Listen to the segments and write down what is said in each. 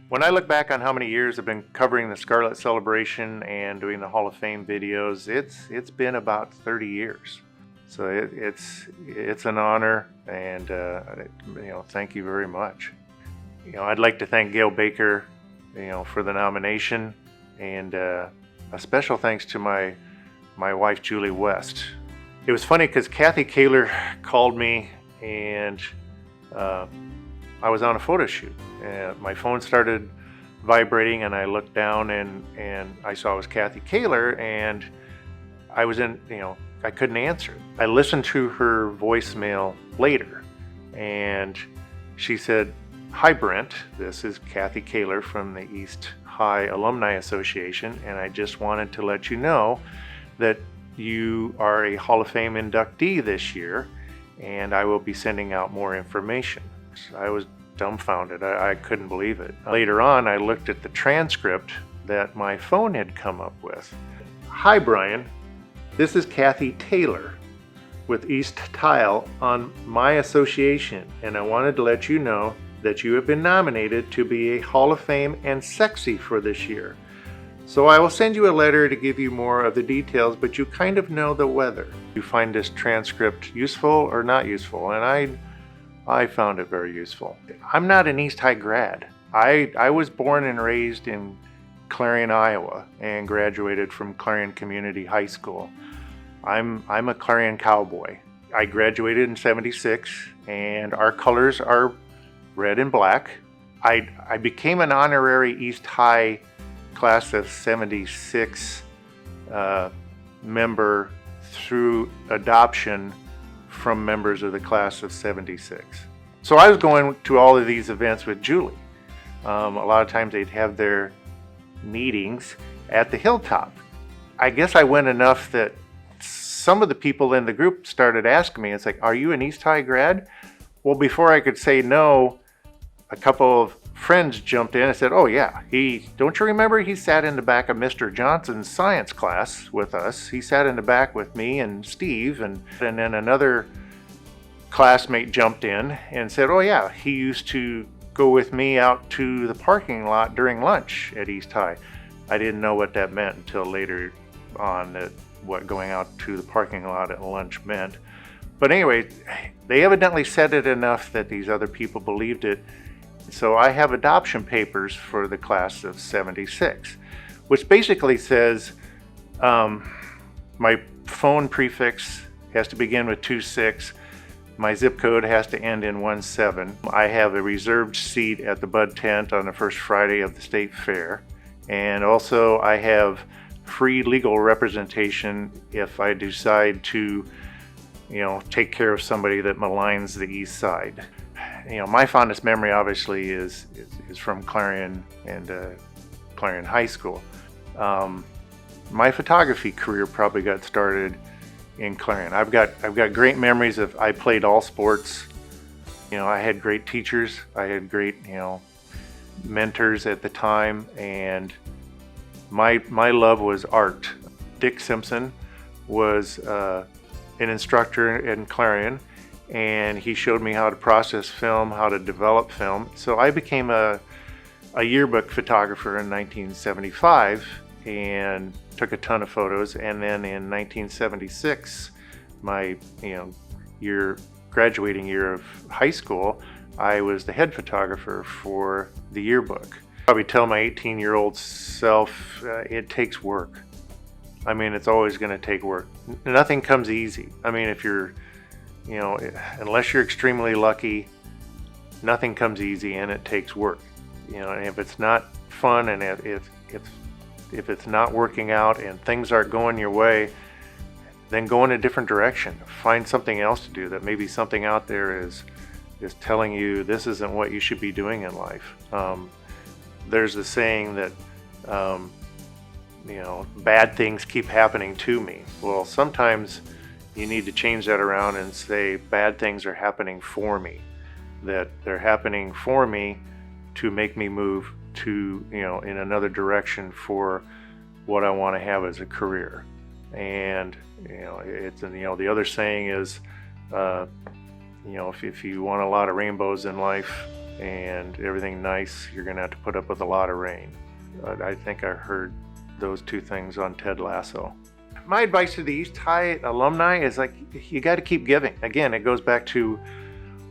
When I look back on how many years I've been covering the Scarlet Celebration and doing the Hall of Fame videos, it's been about 30 years. So it's an honor, and thank you very much. I'd like to thank Gail Baker, for the nomination, and a special thanks to my wife Julie West. It was funny because Kathy Kaler called me, and I was on a photo shoot. My phone started vibrating, and I looked down, and I saw it was Kathy Kaler, and I was I couldn't answer. I listened to her voicemail later, and she said, "Hi Brent, this is Kathy Kaler from the East High Alumni Association, and I just wanted to let you know that you are a Hall of Fame inductee this year, and I will be sending out more information." So I was dumbfounded. I couldn't believe it. Later on, I looked at the transcript that my phone had come up with. "Hi Brian, this is Kathy Taylor with East Tile on my association, and I wanted to let you know that you have been nominated to be a Hall of Fame and Sexy for this year. So I will send you a letter to give you more of the details, but you kind of know the weather. You find this transcript useful or not useful?" And I found it very useful. I'm not an East High grad. I was born and raised in Clarion, Iowa, and graduated from Clarion Community High School. I'm a Clarion cowboy. I graduated in '76, and our colors are red and black. I became an honorary East High class of '76 member through adoption from members of the class of '76. So I was going to all of these events with Julie. A lot of times they'd have their meetings at the hilltop. I guess I went enough that some of the people in the group started asking me, it's like, "Are you an East High grad?" Well, before I could say no, a couple of friends jumped in and said, "Oh yeah, don't you remember he sat in the back of Mr. Johnson's science class with us? He sat in the back with me and Steve," and then another classmate jumped in and said, "Oh yeah, he used to go with me out to the parking lot during lunch at East High." I didn't know what that meant until later on, that what going out to the parking lot at lunch meant. But anyway, they evidently said it enough that these other people believed it. So I have adoption papers for the class of '76, which basically says my phone prefix has to begin with 26, my zip code has to end in 17. I have a reserved seat at the Bud Tent on the first Friday of the State Fair, and also I have free legal representation if I decide to take care of somebody that maligns the East Side. My fondest memory obviously is from Clarion and Clarion High School. My photography career probably got started in Clarion. I've got great memories of, I played all sports. I had great teachers. I had great mentors at the time, and my love was art. Dick Simpson was an instructor in Clarion, and he showed me how to process film, how to develop film. So I became a yearbook photographer in 1975 and took a ton of photos. And then in 1976, my graduating year of high school, I was the head photographer for the yearbook. Probably tell my 18-year-old self, it takes work. I mean, it's always going to take work. Nothing comes easy. I mean, if you're unless you're extremely lucky, nothing comes easy, and it takes work. And if it's not fun, and if it's not working out and things aren't going your way, then go in a different direction. Find something else to do. That maybe something out there is telling you this isn't what you should be doing in life. There's the saying that bad things keep happening to me. Well, sometimes you need to change that around and say bad things are happening for me, that they're happening for me to make me move to in another direction for what I want to have as a career. And it's the other saying is if you want a lot of rainbows in life, and everything nice, you're going to have to put up with a lot of rain. I think I heard those two things on Ted Lasso. My advice to the East High alumni is, like, you got to keep giving. Again, it goes back to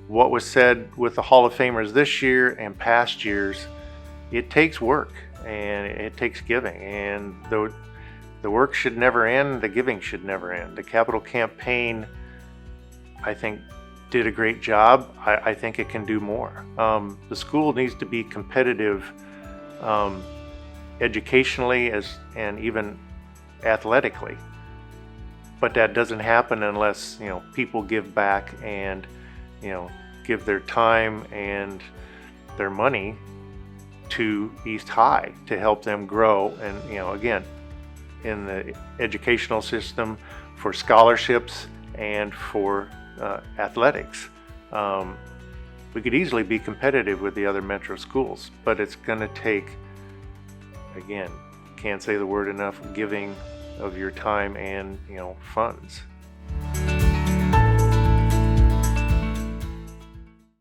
what was said with the Hall of Famers this year and past years. It takes work and it takes giving, and the work should never end, the giving should never end. The capital campaign, I think, did a great job. I think it can do more. The school needs to be competitive educationally and even athletically, but that doesn't happen unless people give back and give their time and their money to East High to help them grow. And again, in the educational system, for scholarships and for athletics, we could easily be competitive with the other metro schools, but it's going to take, again, can't say the word enough, giving of your time and funds.